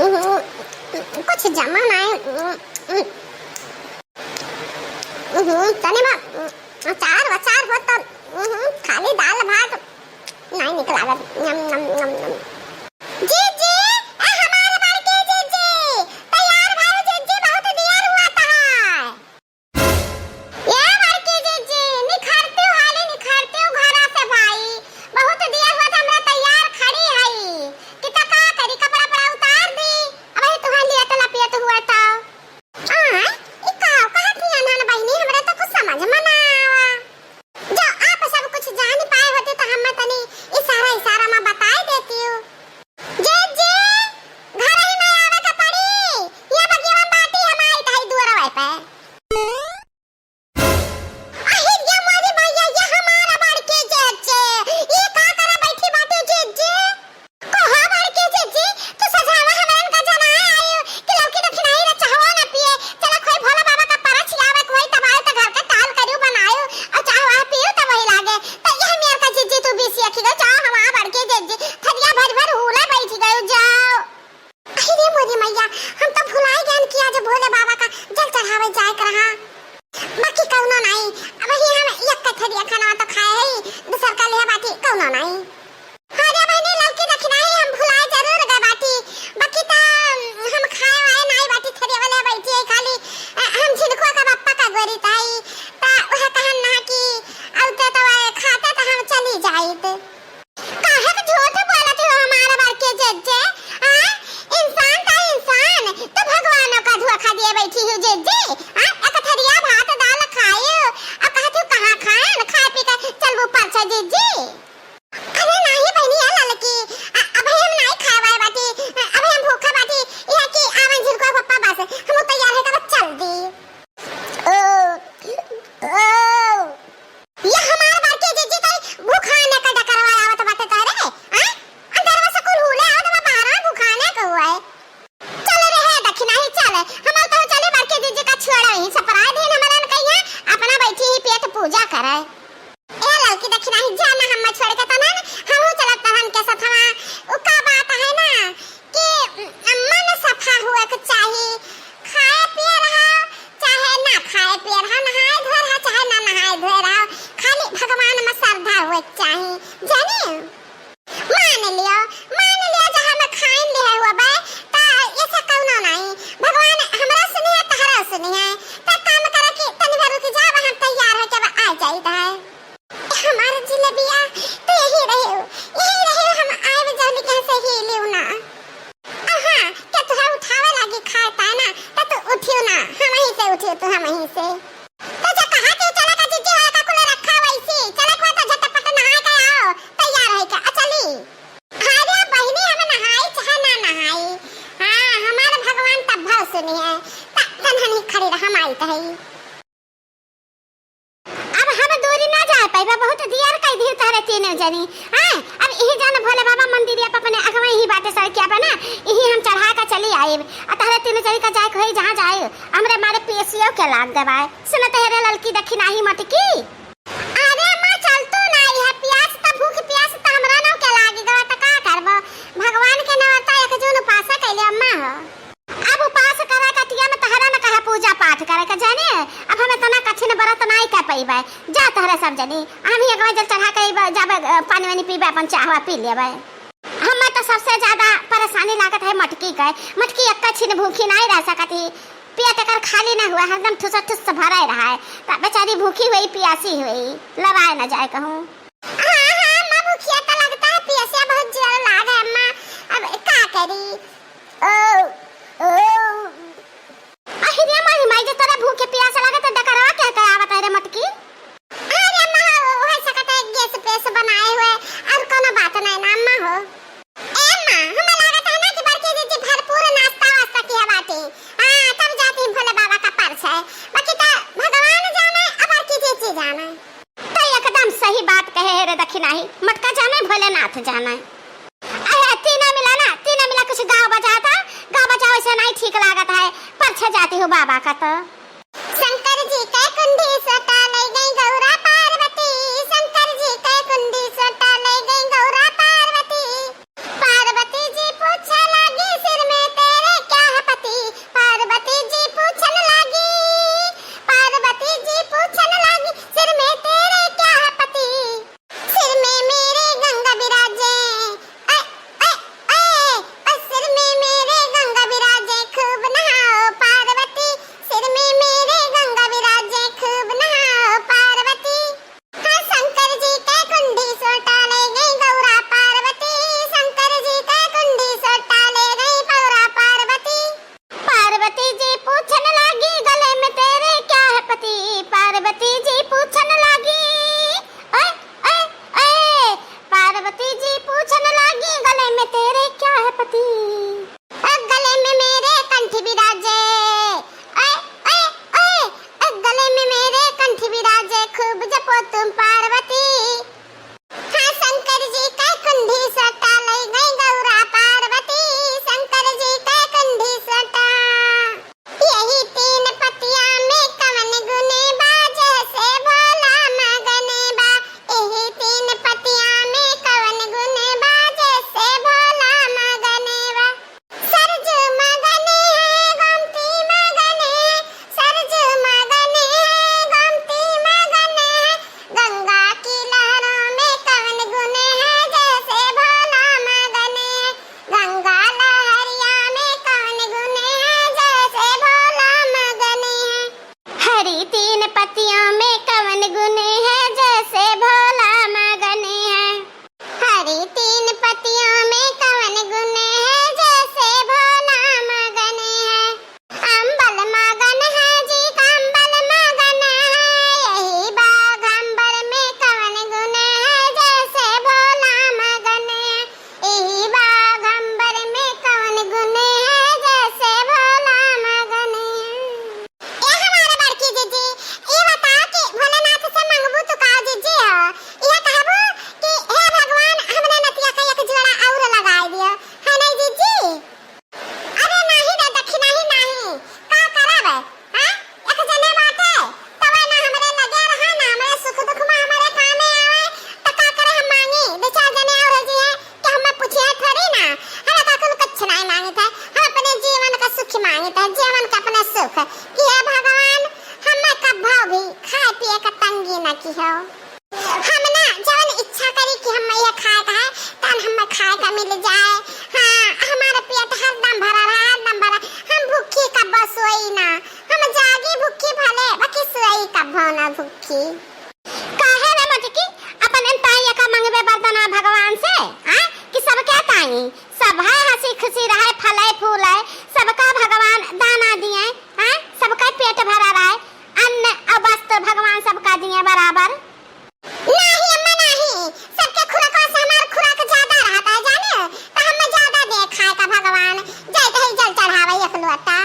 कुछ जमा नहीं तने में अचार वचार हो तो खाली दाल भात नहीं निकला नम नम नम नम। जी जी हमारे बड़के जी जी तैयार भाई जी जी बहुत देर हुआ था। ये बड़के जी जी निखरते हो हाले निखरते हो घरा से भाई बहुत देर हुआ था हमरा तैयार खड़ी है कि का करी कपड़ा पड़ा उतार दी अब ही तुम्हारे लिए तो लपियत हुआ था। हां ई का कहां थी अनन बहनी हमरा तो कुछ समझ में ना आवा जो आप सब कुछ जान पाए होते तो हम तनी इशारा में बता देती हूं। जे जे घर ही में आवे का पड़ी ये बगिया बाटी हम आई ताई दुआरा पे अहि ये मोरी भैया ये हमारा बड़के जे जे ये का करे बैठी बाटी जे जे कहां बड़के जे जे तो सजावा हमन का जना आयो कि लौकी दखनाई रे चाहवा ना पिए चला कोई भोला बाबा का परछ लावे कोई तबाय त घर के ताल करियो बनायो और चाहवा पियो त वही लागे त ये मेर का जे जे तू बेसी अखी गो चाह हमारा बड़के जे जे थरिया भर भर हुला बैठ गयो जाओ। अरे मोरी मैया हम तो भुलाए गए कि आज भोले बाबा का जल चढ़ावे जाए कर रहा बाकी कौनो नहीं वही हम एक थरिया खाना तो खाए है दूसर का ले बाटी कौनो नहीं। अरे बहनी लौकी दखनाई हम भुलाए जरूर गए बाटी बाकी तो हम खाए वाए नहीं बाटी थरिया वाले बैठी है खाली हम छिलको का पप्पा का गोरी ताई ता वह कहन ना कि औते तो खाते तो हम चली जाइत काहे के झूठ बोलत हो हमारा बड़के जज्जे हां इंसान का इंसान तो भगवानों का धोखा दिए बैठी हो जज्जे हां एक थरिया भात दाल खाए अब कहत हो कहां खान खा पी के चल ऊपर से जज्जे। अरे नहीं बहनी है ललकी अब हम नहीं खाए बाटी अब हम भूखा बाटी यह कि आवन झिलको पप्पा बस हम तैयार है का चल दी ओ ये हमारा बड़के जज्जे कई भूखाने का डकरवा आवत बात करे हां अंदर में स्कूल हुले आवत में बाहर भूखाने का हुआ है चल रे है दखना ही चल हम तो चले बड़के जज्जे का छोड़ा ही सपराय दिन हमरन कहिया अपना बैठी ही पेट पूजा करे ए लड़की दखना ही जाना हम छोड़ के तना हम चलत तहन के सथवा उ का बात है ना कि मन सफा हुआ के चाहिए खाए पिए रहा चाहे ना खाए पिए रहा नहाए धोए रहा चाहे ना नहाए धोए रहा खाली भगवान में श्रद्धा हुए चाहिए जाने मान लियो जो हम खाइन ले हुआ बे ता ऐसा कौनो नहीं भगवान हमरा सुनी है तहरा सुनी है ता काम करे कि तनी भर रुक जा हम तैयार हो के आ जाई है हमारे जिलेबिया तो यही रहे हम आए में जाने कैसे ही लियो ना हां क्या तुहा उठावे लगी खाता ना तो तू उठियो ना हम ही से उठियो तो हम ही से तो जा कहां के चला का जीजी है का कुले रखा वैसी चला को तो झटपट नहा के आओ तैयार है का चली। अरे बहनी हम नहाई चाहे ना नहाई हां हमारे भगवान तब भाव सुनी है तन हनी खड़ी रह हम आई तही अब हम दूरी ना जा पाइबा बहुत देर कई दी तारे तीन जनी हां अब यही जान भोले बाबा मंदिर या अपने अगवा ही बाटे सर क्या बना यही हम चढ़ा का चली आए आ तारे तीन जनी का जाए कोई जहां जाए हमरे मारे पेशियो के लाग देबाय सुन तहरे ललकी दखिना ही मटकी अरे मां चल तू नहीं है प्यास त भूख प्यास त हमरा न के लागी गवा त का करबो भगवान के नवता एक जोन उपास कैले अम्मा हो अब उपास करे कटिया में तहरा न कहा पूजा पाठ करे का जाने अब हमें तना कठिन व्रत नहीं कर पइबे जा तहरा सब जनी हम ही एक जल चढ़ा के जाबे पानी वानी पीबे अपन चाहवा पी लेबे हमें तो सबसे ज्यादा परेशानी लागत है मटकी के मटकी एक छिन भूखी नहीं रह सकती पेट कर खाली ना हुआ एकदम ठुस ठुस भरा रहा है बेचारी भूखी हुई प्यासी हुई लवाए ना जाए कहूं हां मां भूखिया तो लगता है प्यासा बहुत जोर लागे अम्मा अब का करी ओ अहिरे मारी माई जे तोरा भूखे प्यास लागत डकरवा क्या करे आवत है रे मटकी अरे अम्मा हो सकता है गैस पेस बनाए हुए और कोनो बात नहीं ना अम्मा हो ए मां हमें लागत है ना कि बड़के जी भरपूर नाश्ता वास्ता किया बाटी हां तब जाती भोले बाबा का परस है बाकी तो भगवान जाने अब की जी जाने तो एकदम सही बात कहे रे दखिना ही मटका जाने भोलेनाथ जाने अरे तीना मिला कुछ गांव बजाता गांव बजाओ से नहीं ठीक लागत है परछ जाती हूं बाबा का तो शंकर जी के कुंडी सटा ले गई गौरा पार्वती शंकर जी के कुंडी सटा ले गई गौरा पार्वती पार्वती जी पूछा लगी सिर में तेल दुख कि हे भगवान हमें कभी भी खाए पिए का तंगी ना की हो। हम ना जवन इच्छा करी कि हम ये खाए का है तन हमें खाए का मिल जाए। हाँ हमारा पेट हरदम भरा रहा, हरदम भरा। हम भूखी कब सोई ना, हम जागी भूखी भले बाकी सोई कब ना भूखी। काहे वे मटकी अपन अंताई का मंगवे बरदाना भगवान से हां कि सब क्या ताई सब है हंसी खुशी रहे फले फूले सबका भगवान दाना दिए हां सबका पेट भरा रहे अन्न और वस्त्र भगवान सबका दिए बराबर। नहीं अम्मा नहीं, सबके खुराक से हमार खुराक ज्यादा रहता है जाने तो हमें ज्यादा दे खाए का भगवान जय कहीं जल चढ़ावे एक लोटा।